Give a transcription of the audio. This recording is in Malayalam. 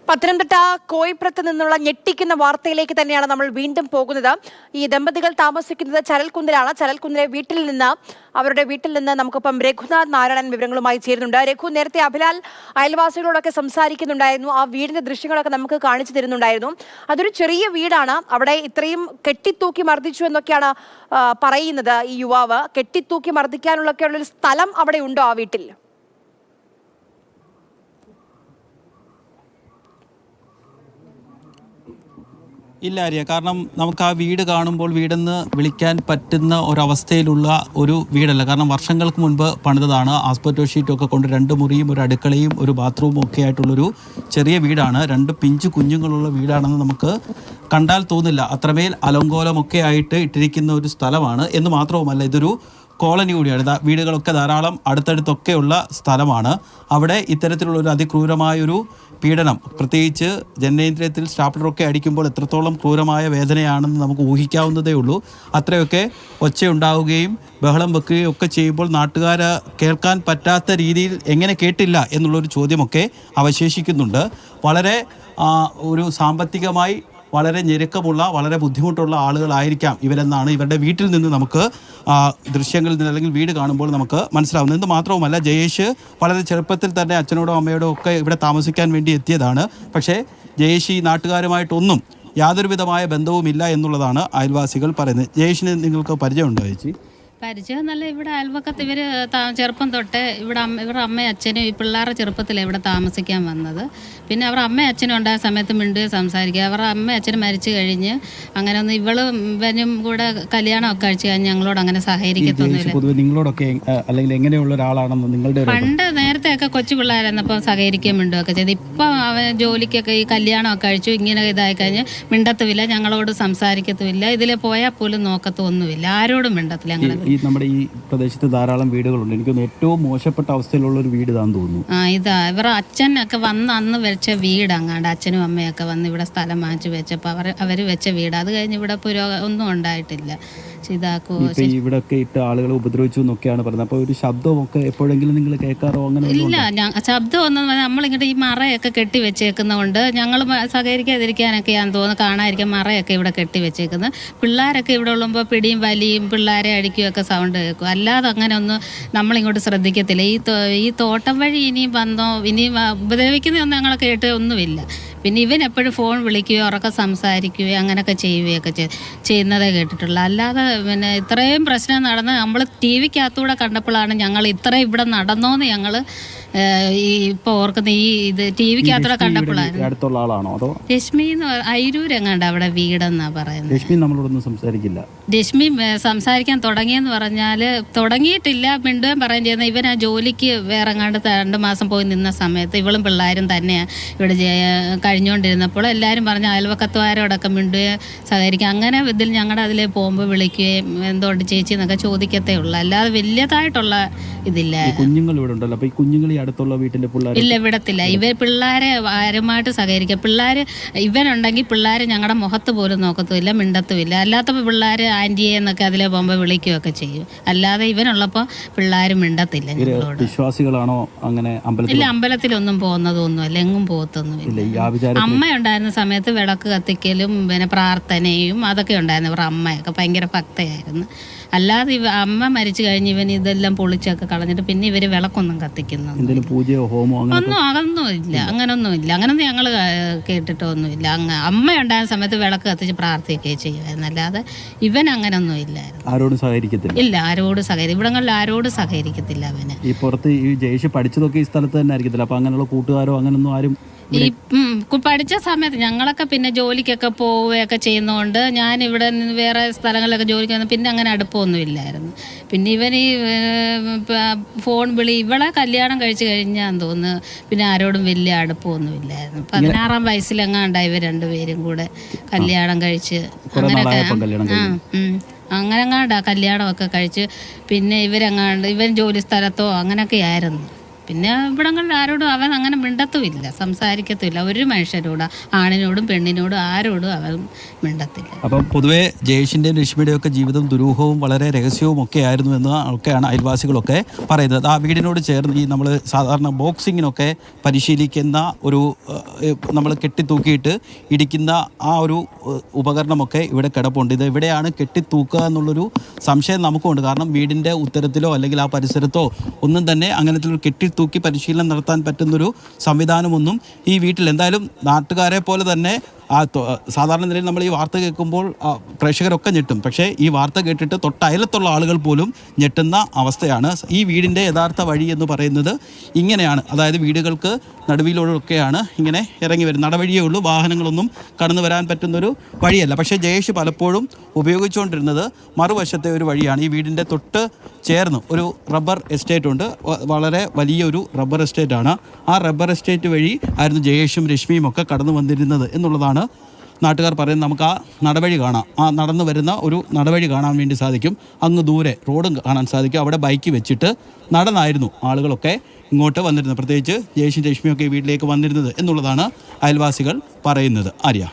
പത്തനംതിട്ട കോയിപ്പുറത്ത് നിന്നുള്ള ഞെട്ടിക്കുന്ന വാർത്തയിലേക്ക് തന്നെയാണ് നമ്മൾ വീണ്ടും പോകുന്നത്. ഈ ദമ്പതികൾ താമസിക്കുന്നത് ചരൽക്കുന്നിലാണ്. ചരൽക്കുന്നിലെ അവരുടെ വീട്ടിൽ നിന്ന് നമുക്കൊപ്പം രഘുനാഥ് നാരായണൻ വിവരങ്ങളുമായി ചേരുന്നുണ്ട്. രഘു, നേരത്തെ അഭിലാൽ അയൽവാസികളോടൊക്കെ സംസാരിക്കുന്നുണ്ടായിരുന്നു. ആ വീടിന്റെ ദൃശ്യങ്ങളൊക്കെ നമുക്ക് കാണിച്ചു തരുന്നുണ്ടായിരുന്നു. അതൊരു ചെറിയ വീടാണ്. അവിടെ ഇത്രയും കെട്ടിത്തൂക്കി മർദ്ദിച്ചു എന്നൊക്കെയാണ് പറയുന്നത്. ഈ യുവാവ് കെട്ടിത്തൂക്കി മർദ്ദിക്കാനുള്ളൊക്കെയുള്ളൊരു സ്ഥലം അവിടെ ഉണ്ടോ ആ വീട്ടിൽ? ഇല്ല ആര്യ, കാരണം നമുക്ക് ആ വീട് കാണുമ്പോൾ വീടെന്ന് വിളിക്കാൻ പറ്റുന്ന ഒരവസ്ഥയിലുള്ള ഒരു വീടല്ല. കാരണം വർഷങ്ങൾക്ക് മുൻപ് പണിതതാണ്. ആസ്പെറ്റോ ഷീറ്റൊക്കെ കൊണ്ട് 2 മുറിയും ഒരു അടുക്കളയും ഒരു ബാത്റൂമും ഒക്കെ ആയിട്ടുള്ളൊരു ചെറിയ വീടാണ്. 2 പിഞ്ചു കുഞ്ഞുങ്ങളുള്ള വീടാണെന്ന് നമുക്ക് കണ്ടാൽ തോന്നില്ല. അത്രമേൽ അലങ്കോലമൊക്കെ ആയിട്ട് ഇട്ടിരിക്കുന്ന ഒരു സ്ഥലമാണ്. എന്ന് മാത്രവുമല്ല, ഇതൊരു കോളനി കൂടിയാണ്. വീടുകളൊക്കെ ധാരാളം അടുത്തടുത്തൊക്കെയുള്ള സ്ഥലമാണ്. അവിടെ ഇത്തരത്തിലുള്ള ഒരു അതിക്രൂരമായൊരു പീഡനം, പ്രത്യേകിച്ച് ജനനേന്ദ്രിയത്തിൽ സ്റ്റാപ്ലറൊക്കെ അടിക്കുമ്പോൾ എത്രത്തോളം ക്രൂരമായ വേദനയാണെന്ന് നമുക്ക് ഊഹിക്കാവുന്നതേ ഉള്ളൂ. അത്രയൊക്കെ ഒച്ചയുണ്ടാവുകയും ബഹളം വെക്കുകയും ഒക്കെ ചെയ്യുമ്പോൾ നാട്ടുകാർ കേൾക്കാൻ പറ്റാത്ത രീതിയിൽ എങ്ങനെ കേട്ടില്ല എന്നുള്ളൊരു ചോദ്യമൊക്കെ അവശേഷിക്കുന്നുണ്ട്. വളരെ ഒരു സാമ്പത്തികമായി വളരെ ഞെരുക്കമുള്ള, വളരെ ബുദ്ധിമുട്ടുള്ള ആളുകളായിരിക്കാം ഇവരെന്നാണ് ഇവരുടെ വീട്ടിൽ നിന്ന് നമുക്ക് ദൃശ്യങ്ങളിൽ നിന്ന് അല്ലെങ്കിൽ വീട് കാണുമ്പോൾ നമുക്ക് മനസ്സിലാവുന്നത്. എന്ന് മാത്രവുമല്ല, ജയേഷ് വളരെ ചെറുപ്പത്തിൽ തന്നെ അച്ഛനോടും അമ്മയോടും ഒക്കെ ഇവിടെ താമസിക്കാൻ വേണ്ടി എത്തിയതാണ്. പക്ഷേ ജയേഷ് ഈ നാട്ടുകാരുമായിട്ടൊന്നും യാതൊരുവിധമായ ബന്ധവുമില്ല എന്നുള്ളതാണ് അയൽവാസികൾ പറയുന്നത്. ജയേഷിന് നിങ്ങൾക്ക് പരിചയമുണ്ടോ ചേച്ചി? പരിചയം നല്ല ഇവിടെ അയൽവക്കത്ത് ഇവർ ചെറുപ്പം തൊട്ട് ഇവരുടെ അമ്മയും അച്ഛനും ഈ പിള്ളേരുടെ ചെറുപ്പത്തിലാണ് ഇവിടെ താമസിക്കാൻ വന്നത്. പിന്നെ അവരുടെ അമ്മയും അച്ഛനും ഉണ്ടായ സമയത്ത് മിണ്ടുകയും സംസാരിക്കുക. അവരുടെ അമ്മയും അച്ഛനും മരിച്ചു കഴിഞ്ഞ് അങ്ങനെ ഒന്ന് ഇവനും കൂടെ കല്യാണമൊക്കെ കഴിച്ച് കഴിഞ്ഞ് ഞങ്ങളോട് അങ്ങനെ സഹകരിക്കത്തൊന്നുമില്ല. നിങ്ങളോടൊക്കെ അല്ലെങ്കിൽ എങ്ങനെയുള്ള ഒരാളാണെന്ന് നിങ്ങളുടെ പണ്ട് നേരത്തെയൊക്കെ കൊച്ചു പിള്ളേരെന്നപ്പോൾ സഹകരിക്കുകയും മിണ്ടുകയൊക്കെ ചെയ്ത്. ഇപ്പം അവൻ ജോലിക്കൊക്കെ ഈ കല്യാണമൊക്കെ കഴിച്ചു ഇങ്ങനെ ഇതായി കഴിഞ്ഞ് മിണ്ടത്തുമില്ല, ഞങ്ങളോട് സംസാരിക്കത്തുമില്ല, ഇതിൽ പോയാൽ പോലും നോക്കത്തൊന്നുമില്ല, ആരോടും മിണ്ടത്തില്ല. ഞങ്ങൾ നമ്മുടെ ഈ പ്രദേശത്ത് ധാരാളം വീടുകളുണ്ട്. എനിക്കൊന്ന് ഏറ്റവും മോശപ്പെട്ട അവസ്ഥയിലുള്ള ഒരു വീട് ഇതാന്ന് തോന്നുന്നു. ഇതാ ഇവരുടെ അച്ഛനൊക്കെ വന്ന് അന്ന് വെച്ച വീട്, അങ്ങാണ്ട് അച്ഛനും അമ്മയൊക്കെ വന്ന് ഇവിടെ സ്ഥലം വാങ്ങിച്ചു വെച്ചപ്പോൾ അവർ വെച്ച വീട്. അത് കഴിഞ്ഞ് ഇവിടെ ഒന്നും ഉണ്ടായിട്ടില്ല. ഇവിടൊക്കെ ഇട്ട് ആളുകളെ ഉപദ്രവിച്ചു എന്നൊക്കെയാണ് പറയുന്നത്. അപ്പോൾ ഒരു ശബ്ദമൊക്കെ എപ്പോഴെങ്കിലും നിങ്ങൾ കേൾക്കാറോ? അങ്ങനെ ഇല്ല, ശബ്ദം ഒന്നും നമ്മളിങ്ങോട്ട് ഈ മറയൊക്കെ കെട്ടി വെച്ചേക്കുന്നതുകൊണ്ട് ഞങ്ങൾ സഹകരിക്കാതിരിക്കാനൊക്കെയാന്ന് തോന്നുന്നു, കാണാതിരിക്കാൻ മറയൊക്കെ ഇവിടെ കെട്ടി വെച്ചേക്കുന്നത്. പിള്ളേരൊക്കെ ഇവിടെ ഉള്ളുമ്പോൾ പിടിയും വലിയും പിള്ളേരെ അടിക്കുകയൊക്കെ സൗണ്ട് കേൾക്കും. അല്ലാതെ അങ്ങനെ ഒന്നും നമ്മളിങ്ങോട്ട് ശ്രദ്ധിക്കത്തില്ല. ഈ തോട്ടം വഴി ഇനിയും ഉപദ്രവിക്കുന്നതൊന്നും ഞങ്ങളെ കേട്ട് ഒന്നുമില്ല. പിന്നെ ഇവൻ എപ്പോഴും ഫോൺ വിളിക്കുകയോ ഉറക്കെ സംസാരിക്കുകയോ അങ്ങനെയൊക്കെ ചെയ്യുകയൊക്കെ ചെയ്യുന്നതേ കേട്ടിട്ടുള്ളൂ. അല്ലാതെ പിന്നെ ഇത്രയും പ്രശ്നം നടന്ന് നമ്മൾ ടി വിക്കകത്തൂടെ കണ്ടപ്പോഴാണ് ഞങ്ങൾ ഇത്രയും ഇവിടെ നടന്നോന്ന് ഞങ്ങൾ ഇപ്പോൾ ഓർക്കുന്ന. ഇത് ടി വിക്കകത്തൂടെ കണ്ടപ്പോഴാണ്. രശ്മി അയിരൂരെങ്ങാണ്ട് അവിടെ വീടെന്നാ പറയുന്നത്. രശ്മി സംസാരിക്കാൻ തുടങ്ങിയെന്ന് പറഞ്ഞാൽ തുടങ്ങിയിട്ടില്ല, മിണ്ടുകയും പറയുകയും ചെയ്യുന്ന. ഇവൻ ആ ജോലിക്ക് വേറെ എങ്ങാണ്ട് 2 മാസം പോയി നിന്ന സമയത്ത് ഇവളും പിള്ളേരും തന്നെയാണ് ഇവിടെ കഴിഞ്ഞുകൊണ്ടിരുന്നപ്പോൾ എല്ലാവരും പറഞ്ഞ അയൽവക്കത്തുകാരോടൊക്കെ മിണ്ടുകയും സഹകരിക്കുക. അങ്ങനെ ഇതിൽ ഞങ്ങളുടെ അതിലേ പോകുമ്പോൾ വിളിക്കുകയും എന്തുകൊണ്ട് ചേച്ചി എന്നൊക്കെ ചോദിക്കത്തേ ഉള്ളൂ. അല്ലാതെ വലിയതായിട്ടുള്ള ഇതില്ല. ഇല്ല, വിടത്തില്ല. പിള്ളേരെ ആരുമായിട്ട് സഹകരിക്കുക. പിള്ളേർ ഇവനുണ്ടെങ്കിൽ പിള്ളേർ ഞങ്ങളുടെ മുഖത്ത് പോലും നോക്കത്തുമില്ല, മിണ്ടത്തുമില്ല. അല്ലാത്തപ്പോൾ പിള്ളേർ ആൻറ്റിയെ എന്നൊക്കെ അതിലേ പോകുമ്പോൾ വിളിക്കുകയൊക്കെ ചെയ്യും. അല്ലാതെ ഇവനുള്ളപ്പോൾ പിള്ളേർ മിണ്ടത്തില്ല ഞങ്ങളോട്. വിശ്വാസികളാണോ? അങ്ങനെ ഇല്ല, അമ്പലത്തിലൊന്നും പോകുന്നതൊന്നുമല്ല, എങ്ങും പോകത്തൊന്നുമില്ല. അമ്മ ഉണ്ടായിരുന്ന സമയത്ത് വിളക്ക് കത്തിക്കലും പിന്നെ പ്രാർത്ഥനയും അതൊക്കെ ഉണ്ടായിരുന്നു. ഇവരുടെ അമ്മയൊക്കെ ഭയങ്കര ഭക്തയായിരുന്നു. അല്ലാതെ അമ്മ മരിച്ചു കഴിഞ്ഞ് ഇവൻ ഇതെല്ലാം പൊളിച്ചൊക്കെ കളഞ്ഞിട്ട് പിന്നെ ഇവര് വിളക്കൊന്നും കത്തിക്കുന്നു അതൊന്നുമില്ല. അങ്ങനൊന്നുമില്ല. അങ്ങനൊന്നും ഞങ്ങൾ കേട്ടിട്ടൊന്നുമില്ല. അമ്മ ഉണ്ടായിരുന്ന സമയത്ത് വിളക്ക് കത്തിച്ച് പ്രാർത്ഥിക്കുകയും ചെയ്യുമായിരുന്നു. അല്ലാതെ ഇവൻ അങ്ങനൊന്നും ഇല്ലായിരുന്നു. ആരോടും സഹകരിക്കത്തില്ല. ഇല്ല, ആരോടും ഇവിടങ്ങളിൽ ആരോടും സഹകരിക്കത്തില്ല. അവന് ഈ പുറത്ത് ഈ ജയേഷ് പഠിച്ചതൊക്കെ ഈ സ്ഥലത്ത് തന്നെ ആയിരിക്കത്തില്ല. അപ്പൊ അങ്ങനെയുള്ള കൂട്ടുകാരോ അങ്ങനൊന്നും ആരും ഈ പഠിച്ച സമയത്ത് ഞങ്ങളൊക്കെ പിന്നെ ജോലിക്കൊക്കെ പോവുകയൊക്കെ ചെയ്യുന്നതുകൊണ്ട് ഞാൻ ഇവിടെ നിന്ന് വേറെ സ്ഥലങ്ങളിലൊക്കെ ജോലിക്ക് വന്നു. പിന്നെ അങ്ങനെ അടുപ്പമൊന്നും ഇല്ലായിരുന്നു. പിന്നെ ഇവൻ ഈ ഫോൺ വിളി ഇവളെ കല്യാണം കഴിച്ച് കഴിഞ്ഞാന്ന് തോന്നുന്നു പിന്നെ ആരോടും വലിയ അടുപ്പമൊന്നും ഇല്ലായിരുന്നു. 16-ാം വയസ്സിലെങ്ങാണ്ടായി ഇവർ 2 പേരും കൂടെ കല്യാണം കഴിച്ച് അങ്ങനെങ്ങാണ്ടാ കല്യാണമൊക്കെ കഴിച്ച് പിന്നെ ഇവൻ ജോലി സ്ഥലത്തോ അങ്ങനെയൊക്കെ ആയിരുന്നു. പിന്നെ ഇവിടങ്ങളിൽ ആരോടും അവൻ അങ്ങനെ മിണ്ടത്തുമില്ല, സംസാരിക്കത്തുമില്ല. ഒരു മനുഷ്യരോട്, ആണിനോടും പെണ്ണിനോടും ആരോടും അവൻ മിണ്ടത്തില്ല. അപ്പം പൊതുവേ ജയേഷിൻ്റെയും രശ്മിയുടെയും ഒക്കെ ജീവിതം ദുരൂഹവും വളരെ രഹസ്യവും ഒക്കെ ആയിരുന്നു എന്ന് ഒക്കെയാണ് അയൽവാസികളൊക്കെ പറയുന്നത്. ആ വീടിനോട് ചേർന്ന് ഈ നമ്മൾ സാധാരണ ബോക്സിങ്ങിനൊക്കെ പരിശീലിക്കുന്ന ഒരു നമ്മൾ കെട്ടിത്തൂക്കിയിട്ട് ഇടിക്കുന്ന ആ ഒരു ഉപകരണമൊക്കെ ഇവിടെ കിടപ്പുണ്ട്. ഇത് എവിടെയാണ് കെട്ടിത്തൂക്കുക എന്നുള്ളൊരു സംശയം നമുക്കുണ്ട്. കാരണം വീടിൻ്റെ ഉത്തരത്തിലോ അല്ലെങ്കിൽ ആ പരിസരത്തോ ഒന്നും തന്നെ അങ്ങനത്തെ ഒരു കെട്ടിത്തൂക്കി പരിശീലനം നടത്താൻ പറ്റുന്നൊരു സംവിധാനമൊന്നും ഈ വീട്ടിൽ. എന്തായാലും നാട്ടുകാരെ പോലെ തന്നെ സാധാരണ നിലയിൽ നമ്മൾ ഈ വാർത്ത കേൾക്കുമ്പോൾ പ്രേക്ഷകരൊക്കെ ഞെട്ടും. പക്ഷേ ഈ വാർത്ത കേട്ടിട്ട് തൊട്ടയലത്തുള്ള ആളുകൾ പോലും ഞെട്ടുന്ന അവസ്ഥയാണ്. ഈ വീടിൻ്റെ യഥാർത്ഥ വഴി എന്ന് പറയുന്നത് ഇങ്ങനെയാണ്. അതായത് വീടുകൾക്ക് നടുവിലൊക്കെയാണ് ഇങ്ങനെ ഇറങ്ങി വരും. നടവഴിയേ ഉള്ളൂ, വാഹനങ്ങളൊന്നും കടന്നു വരാൻ പറ്റുന്നൊരു വഴിയല്ല. പക്ഷേ ജയേഷ് പലപ്പോഴും ഉപയോഗിച്ചുകൊണ്ടിരുന്നത് മറുവശത്തെ ഒരു വഴിയാണ്. ഈ വീടിൻ്റെ തൊട്ട് ചേർന്ന് ഒരു റബ്ബർ എസ്റ്റേറ്റ് ഉണ്ട്, വളരെ വലിയൊരു റബ്ബർ എസ്റ്റേറ്റാണ്. ആ റബ്ബർ എസ്റ്റേറ്റ് വഴി ആയിരുന്നു ജയേഷും രശ്മിയും ഒക്കെ കടന്നു വന്നിരുന്നത് എന്നുള്ളതാണ് നാട്ടുകാർ പറയുന്നത്. നമുക്ക് ആ നടവഴി കാണാം, ആ നടന്നു വരുന്ന ഒരു നടവഴി കാണാൻ വേണ്ടി സാധിക്കും. അങ്ങ് ദൂരെ റോഡും കാണാൻ സാധിക്കും. അവിടെ ബൈക്ക് വെച്ചിട്ട് നടന്നായിരുന്നു ആളുകളൊക്കെ ഇങ്ങോട്ട് വന്നിരുന്നത്, പ്രത്യേകിച്ച് ജയേഷും രശ്മിയൊക്കെ ഈ വീട്ടിലേക്ക് വന്നിരുന്നത് എന്നുള്ളതാണ് അയൽവാസികൾ പറയുന്നത്. ആര്യ.